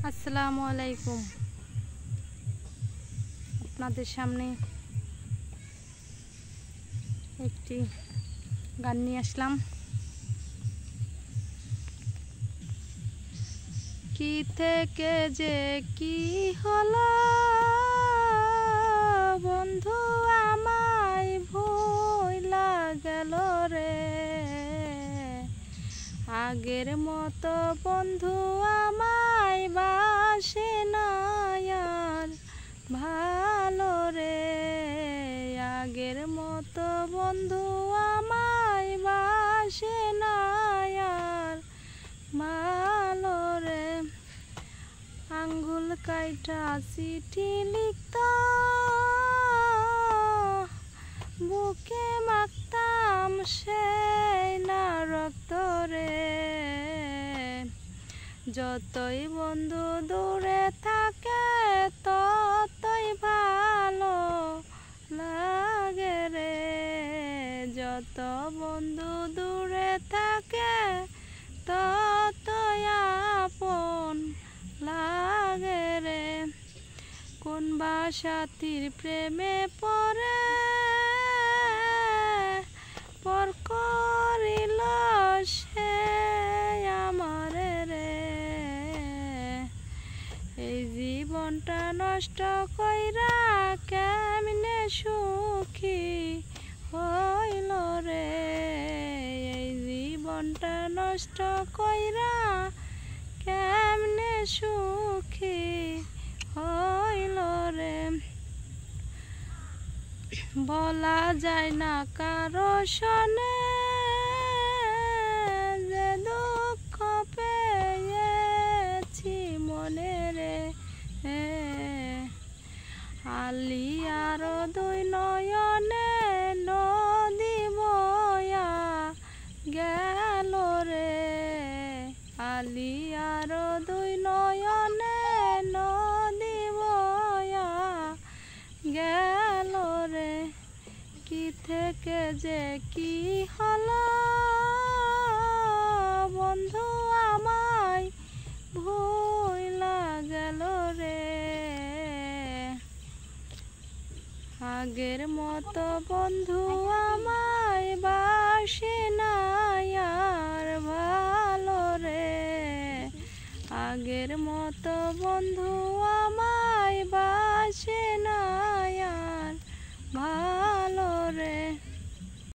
আসসালামু আলাইকুম। আপনাদের সামনে একটি গান নিয়ে আসলাম। কি থেকে যে কি হলো বন্ধু, আমায় ভুইলা গেল রে। আগের মতো বন্ধু আমায় বাসে না আর ভালো রে। আগের মতো বন্ধু আমায় বাসে না আর ভালো রে। আঙ্গুল কাইটা চিঠি লিখত, বুকে মাখতাম সেই না রক্ত রে। যতই বন্ধু দূরে থাকে ততই ভালো লাগে রে। যত বন্ধু দূরে থাকে ততই আপন লাগে রে। কোন বা সাথীর প্রেমে পড়ে পর করিল সে আমারে রে। এই জীবনটা নষ্ট কইরা কেমনে সুখী হইল রে। এই জীবনটা নষ্ট কইরা কেমনে সুখী হইল রে। বলা যায় না কারো সনে যে দুঃখ পেয়েছি মনে রে। আলি আরো দুই নয়নে নদী বয়া গেল রে। আলি আরো দুই নয়নে নদী বয়া গেল রে। কি থেকে যে কি হলো বন্ধু আমায় ভুইলা গেল রে। আগের মতো বন্ধু আমায় বাসে না আর ভালো রে। আগের মতো বন্ধু